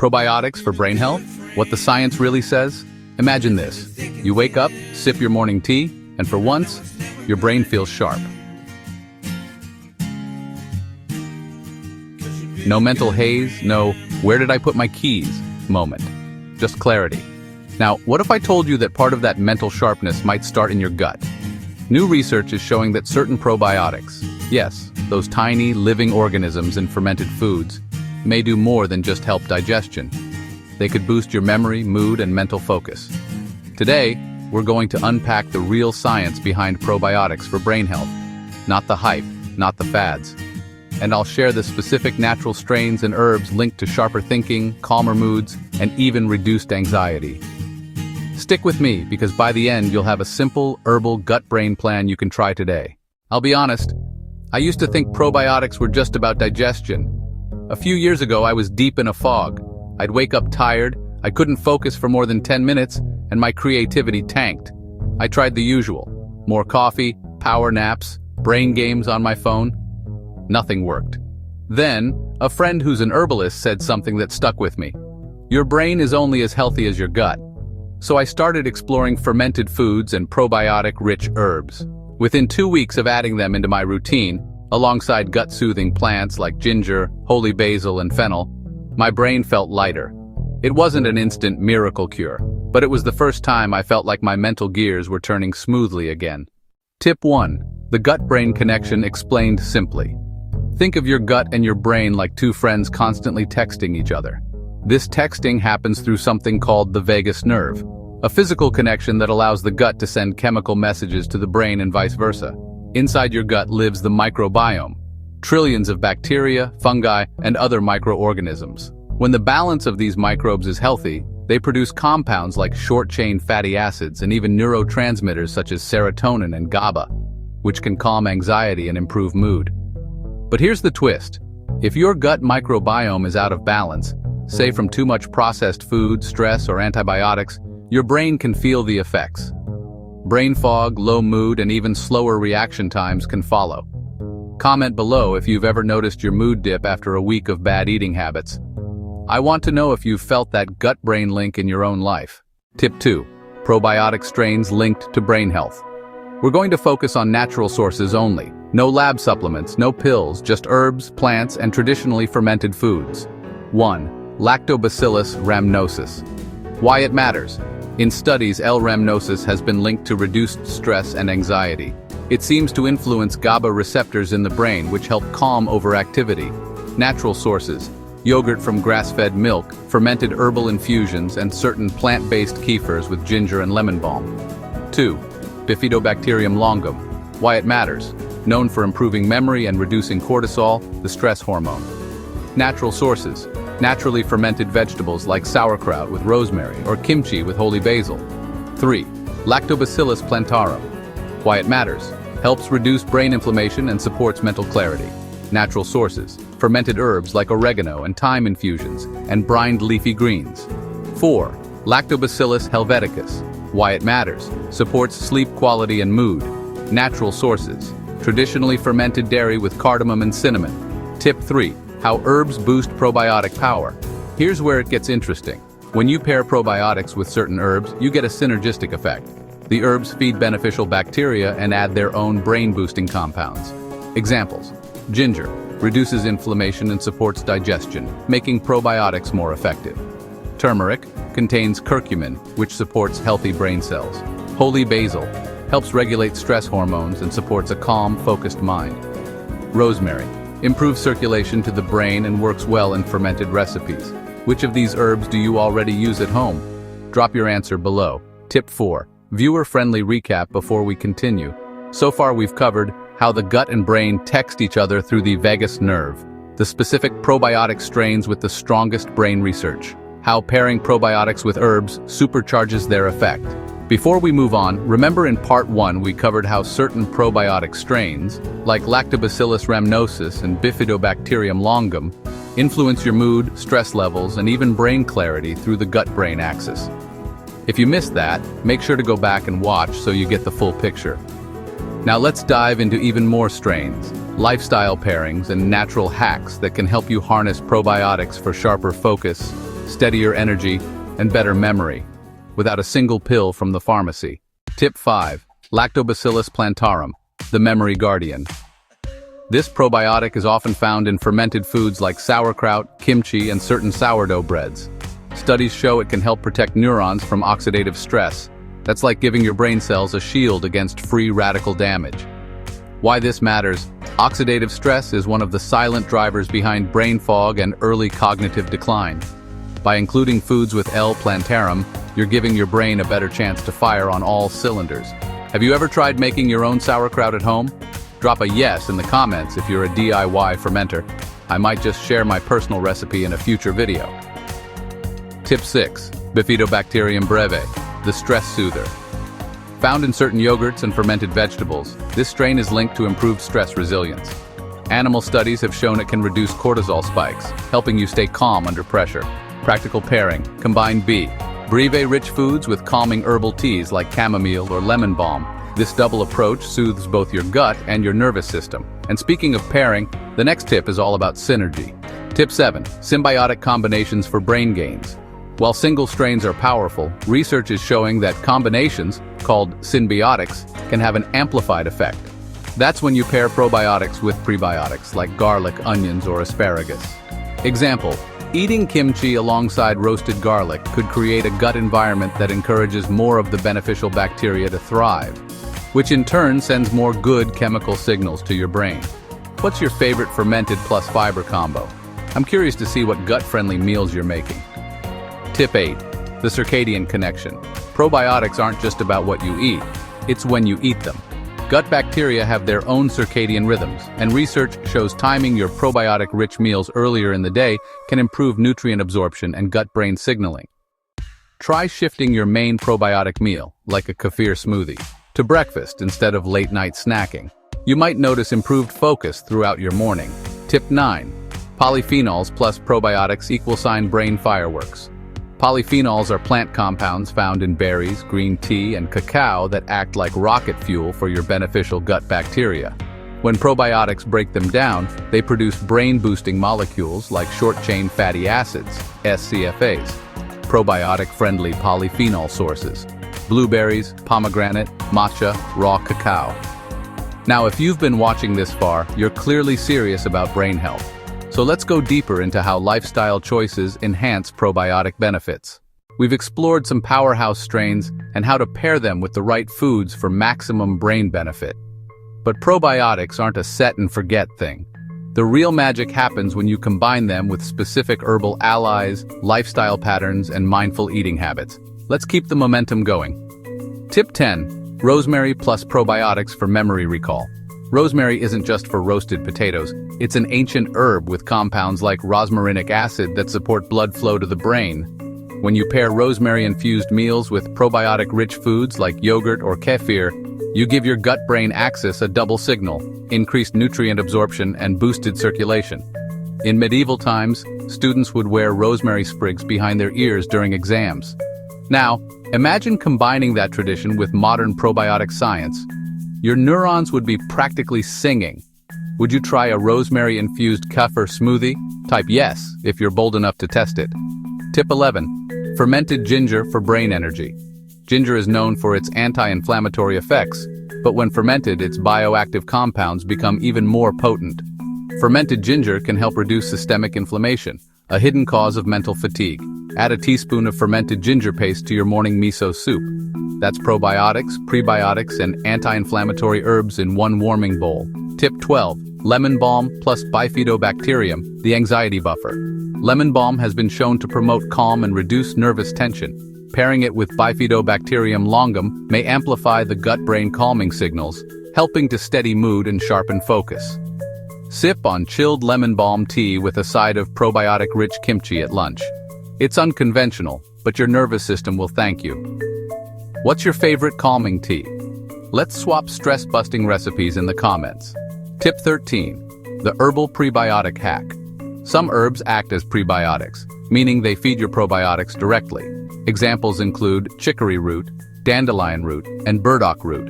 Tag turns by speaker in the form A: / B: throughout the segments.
A: Probiotics for brain health? What the science really says? Imagine this. You wake up, sip your morning tea, and for once, your brain feels sharp. No mental haze, no "where did I put my keys" moment. Just clarity. Now, what if I told you that part of that mental sharpness might start in your gut? New research is showing that certain probiotics, yes, those tiny, living organisms in fermented foods, may do more than just help digestion. They could boost your memory, mood, and mental focus. Today, we're going to unpack the real science behind probiotics for brain health. Not the hype, not the fads. And I'll share the specific natural strains and herbs linked to sharper thinking, calmer moods, and even reduced anxiety. Stick with me, because by the end you'll have a simple, herbal gut-brain plan you can try today. I'll be honest, I used to think probiotics were just about digestion. A few years ago I was deep in a fog. I'd wake up tired, I couldn't focus for more than 10 minutes, and my creativity tanked. I tried the usual. More coffee, power naps, brain games on my phone. Nothing worked. Then, a friend who's an herbalist said something that stuck with me. Your brain is only as healthy as your gut. So I started exploring fermented foods and probiotic-rich herbs. Within 2 weeks of adding them into my routine, alongside gut-soothing plants like ginger, holy basil, and fennel, my brain felt lighter. It wasn't an instant miracle cure, but it was the first time I felt like my mental gears were turning smoothly again. Tip 1. The gut-brain connection explained simply. Think of your gut and your brain like two friends constantly texting each other. This texting happens through something called the vagus nerve, a physical connection that allows the gut to send chemical messages to the brain and vice versa. Inside your gut lives the microbiome, trillions of bacteria, fungi, and other microorganisms. When the balance of these microbes is healthy, they produce compounds like short-chain fatty acids and even neurotransmitters such as serotonin and GABA, which can calm anxiety and improve mood. But here's the twist. If your gut microbiome is out of balance, say from too much processed food, stress, or antibiotics, your brain can feel the effects. Brain fog, low mood, and even slower reaction times can follow. Comment below if you've ever noticed your mood dip after a week of bad eating habits. I want to know if you've felt that gut-brain link in your own life. Tip 2. Probiotic strains linked to brain health. We're going to focus on natural sources only. No lab supplements, no pills, just herbs, plants, and traditionally fermented foods. 1. Lactobacillus rhamnosus. Why it matters. In studies, L-rhamnosus has been linked to reduced stress and anxiety. It seems to influence GABA receptors in the brain, which help calm overactivity. Natural sources. Yogurt from grass-fed milk, fermented herbal infusions, and certain plant-based kefirs with ginger and lemon balm. 2. Bifidobacterium longum. Why it matters. Known for improving memory and reducing cortisol, the stress hormone. Natural sources. Naturally fermented vegetables like sauerkraut with rosemary or kimchi with holy basil. 3. Lactobacillus plantarum. Why it matters. Helps reduce brain inflammation and supports mental clarity. Natural sources. Fermented herbs like oregano and thyme infusions, and brined leafy greens. 4. Lactobacillus helveticus. Why it matters. Supports sleep quality and mood. Natural sources. Traditionally fermented dairy with cardamom and cinnamon. Tip 3. How herbs boost probiotic power. Here's where it gets interesting. When you pair probiotics with certain herbs, you get a synergistic effect. The herbs feed beneficial bacteria and add their own brain-boosting compounds. Examples. Ginger reduces inflammation and supports digestion, making probiotics more effective. Turmeric contains curcumin, which supports healthy brain cells. Holy basil helps regulate stress hormones and supports a calm, focused mind. Rosemary improves circulation to the brain and works well in fermented recipes. Which of these herbs do you already use at home? Drop your answer below. Tip 4. Viewer-friendly recap before we continue. So far we've covered how the gut and brain text each other through the vagus nerve, the specific probiotic strains with the strongest brain research, how pairing probiotics with herbs supercharges their effect. Before we move on, remember in part 1 we covered how certain probiotic strains, like Lactobacillus rhamnosus and Bifidobacterium longum, influence your mood, stress levels, and even brain clarity through the gut-brain axis. If you missed that, make sure to go back and watch so you get the full picture. Now let's dive into even more strains, lifestyle pairings, and natural hacks that can help you harness probiotics for sharper focus, steadier energy, and better memory, without a single pill from the pharmacy. Tip 5. Lactobacillus plantarum, the memory guardian. This probiotic is often found in fermented foods like sauerkraut, kimchi, and certain sourdough breads. Studies show it can help protect neurons from oxidative stress. That's like giving your brain cells a shield against free radical damage. Why this matters: oxidative stress is one of the silent drivers behind brain fog and early cognitive decline. By including foods with L. plantarum, you're giving your brain a better chance to fire on all cylinders. Have you ever tried making your own sauerkraut at home? Drop a yes in the comments if you're a DIY fermenter. I might just share my personal recipe in a future video. Tip 6. Bifidobacterium breve, the stress soother. Found in certain yogurts and fermented vegetables, this strain is linked to improved stress resilience. Animal studies have shown it can reduce cortisol spikes, helping you stay calm under pressure. Practical pairing: combine B. Breve-rich foods with calming herbal teas like chamomile or lemon balm. This double approach soothes both your gut and your nervous system. And speaking of pairing, the next tip is all about synergy. Tip 7. Symbiotic combinations for brain gains. While single strains are powerful, research is showing that combinations, called symbiotics, can have an amplified effect. That's when you pair probiotics with prebiotics, like garlic, onions, or asparagus. Example: eating kimchi alongside roasted garlic could create a gut environment that encourages more of the beneficial bacteria to thrive, which in turn sends more good chemical signals to your brain. What's your favorite fermented plus fiber combo? I'm curious to see what gut-friendly meals you're making. Tip 8. The circadian connection. Probiotics aren't just about what you eat, it's when you eat them. Gut bacteria have their own circadian rhythms, and research shows timing your probiotic-rich meals earlier in the day can improve nutrient absorption and gut-brain signaling. Try shifting your main probiotic meal, like a kefir smoothie, to breakfast instead of late-night snacking. You might notice improved focus throughout your morning. Tip 9. Polyphenols plus probiotics = brain fireworks. Polyphenols are plant compounds found in berries, green tea, and cacao that act like rocket fuel for your beneficial gut bacteria. When probiotics break them down, they produce brain-boosting molecules like short-chain fatty acids, SCFAs. Probiotic-friendly polyphenol sources: blueberries, pomegranate, matcha, raw cacao. Now, if you've been watching this far, you're clearly serious about brain health. So let's go deeper into how lifestyle choices enhance probiotic benefits. We've explored some powerhouse strains and how to pair them with the right foods for maximum brain benefit. But probiotics aren't a set-and-forget thing. The real magic happens when you combine them with specific herbal allies, lifestyle patterns, and mindful eating habits. Let's keep the momentum going. Tip 10. Rosemary plus probiotics for memory recall. Rosemary isn't just for roasted potatoes. It's an ancient herb with compounds like rosmarinic acid that support blood flow to the brain. When you pair rosemary-infused meals with probiotic-rich foods like yogurt or kefir, you give your gut-brain axis a double signal: increased nutrient absorption and boosted circulation. In medieval times, students would wear rosemary sprigs behind their ears during exams. Now, imagine combining that tradition with modern probiotic science. Your neurons would be practically singing. Would you try a rosemary-infused kefir smoothie? Type yes if you're bold enough to test it. Tip 11. Fermented ginger for brain energy. Ginger is known for its anti-inflammatory effects, but when fermented, its bioactive compounds become even more potent. Fermented ginger can help reduce systemic inflammation, a hidden cause of mental fatigue. Add a teaspoon of fermented ginger paste to your morning miso soup. That's probiotics, prebiotics, and anti-inflammatory herbs in one warming bowl. Tip 12. Lemon balm plus Bifidobacterium, the anxiety buffer. Lemon balm has been shown to promote calm and reduce nervous tension. Pairing it with Bifidobacterium longum may amplify the gut-brain calming signals, helping to steady mood and sharpen focus. Sip on chilled lemon balm tea with a side of probiotic-rich kimchi at lunch. It's unconventional, but your nervous system will thank you. What's your favorite calming tea? Let's swap stress-busting recipes in the comments. Tip 13. The herbal prebiotic hack. Some herbs act as prebiotics, meaning they feed your probiotics directly. Examples include chicory root, dandelion root, and burdock root.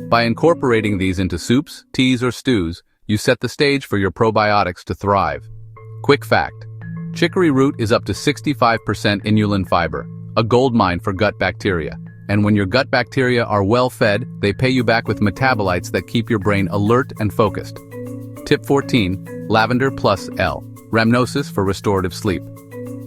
A: By incorporating these into soups, teas, or stews, you set the stage for your probiotics to thrive. Quick fact: Chicory root is up to 65% inulin fiber, a goldmine for gut bacteria. And when your gut bacteria are well fed, they pay you back with metabolites that keep your brain alert and focused. Tip 14, lavender plus L, rhamnosus for restorative sleep.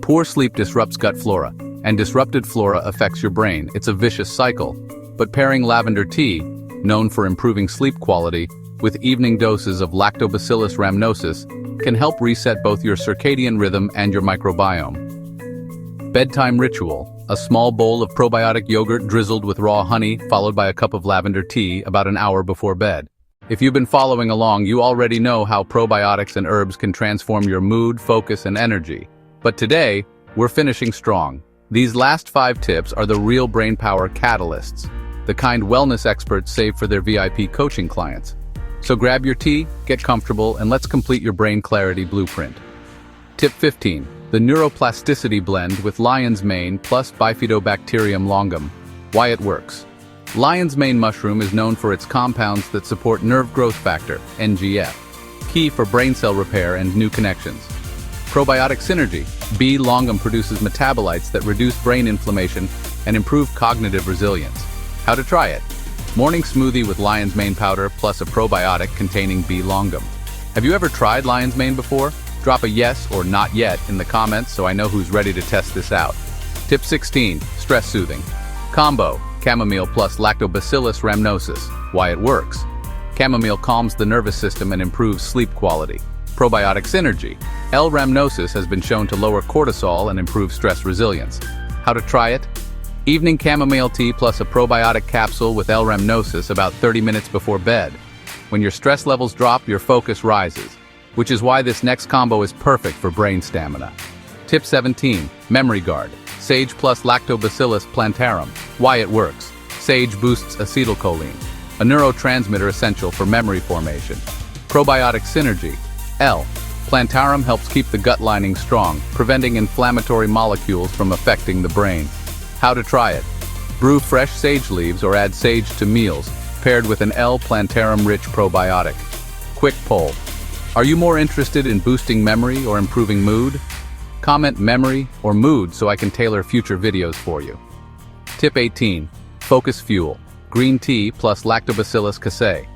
A: Poor sleep disrupts gut flora, and disrupted flora affects your brain. It's a vicious cycle. But pairing lavender tea, known for improving sleep quality, with evening doses of Lactobacillus rhamnosus, can help reset both your circadian rhythm and your microbiome. Bedtime ritual, a small bowl of probiotic yogurt drizzled with raw honey, followed by a cup of lavender tea about an hour before bed. If you've been following along, you already know how probiotics and herbs can transform your mood, focus, and energy. But today, we're finishing strong. These last 5 tips are the real brain power catalysts, the kind wellness experts save for their VIP coaching clients. So grab your tea, get comfortable, and let's complete your brain clarity blueprint. Tip 15, the neuroplasticity blend with lion's mane plus Bifidobacterium longum. Why it works. Lion's mane mushroom is known for its compounds that support nerve growth factor, NGF, key for brain cell repair and new connections. Probiotic synergy. B. longum produces metabolites that reduce brain inflammation and improve cognitive resilience. How to try it. Morning smoothie with lion's mane powder plus a probiotic containing B. longum. Have you ever tried lion's mane before? Drop a yes or not yet in the comments so I know who's ready to test this out. Tip 16, stress soothing. Combo, chamomile plus Lactobacillus rhamnosus. Why it works. Chamomile calms the nervous system and improves sleep quality. Probiotic synergy. L. rhamnosus has been shown to lower cortisol and improve stress resilience. How to try it? Evening chamomile tea plus a probiotic capsule with L. rhamnosus about 30 minutes before bed. When your stress levels drop, your focus rises, which is why this next combo is perfect for brain stamina. Tip 17, memory guard. Sage plus Lactobacillus plantarum. Why it works. Sage boosts acetylcholine, a neurotransmitter essential for memory formation. Probiotic synergy. L. Plantarum helps keep the gut lining strong, preventing inflammatory molecules from affecting the brain. How to try it. Brew fresh sage leaves or add sage to meals, paired with an L. plantarum-rich probiotic. Quick poll. Are you more interested in boosting memory or improving mood? Comment memory or mood so I can tailor future videos for you. Tip 18. Focus fuel. Green tea plus Lactobacillus casei.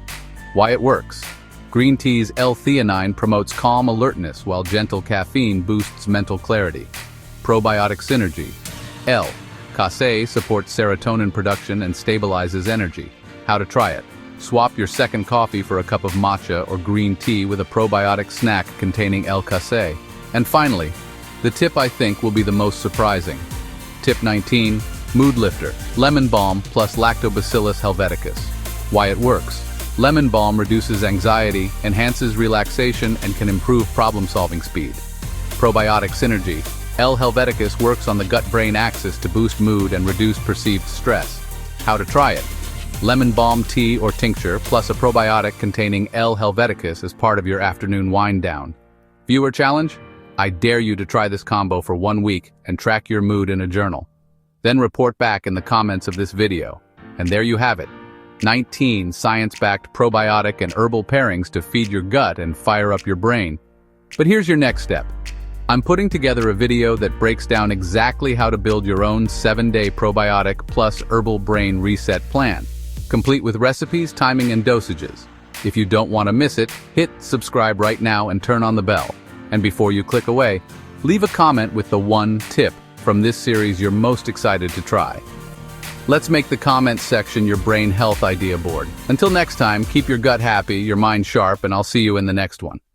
A: Why it works. Green tea's L-theanine promotes calm alertness while gentle caffeine boosts mental clarity. Probiotic synergy. L. Casei supports serotonin production and stabilizes energy. How to try it. Swap your second coffee for a cup of matcha or green tea with a probiotic snack containing L-Casei. And finally, the tip I think will be the most surprising. Tip 19, mood lifter, lemon balm plus Lactobacillus helveticus. Why it works. Lemon balm reduces anxiety, enhances relaxation, and can improve problem-solving speed. Probiotic synergy, L. helveticus works on the gut-brain axis to boost mood and reduce perceived stress. How to try it. Lemon balm tea or tincture plus a probiotic containing L. helveticus as part of your afternoon wind down. Viewer challenge? I dare you to try this combo for 1 week and track your mood in a journal. Then report back in the comments of this video. And there you have it. 19 science-backed probiotic and herbal pairings to feed your gut and fire up your brain. But here's your next step. I'm putting together a video that breaks down exactly how to build your own 7-day probiotic plus herbal brain reset plan, complete with recipes, timing, and dosages. If you don't want to miss it, hit subscribe right now and turn on the bell. And before you click away, leave a comment with the one tip from this series you're most excited to try. Let's make the comments section your brain health idea board. Until next time, keep your gut happy, your mind sharp, and I'll see you in the next one.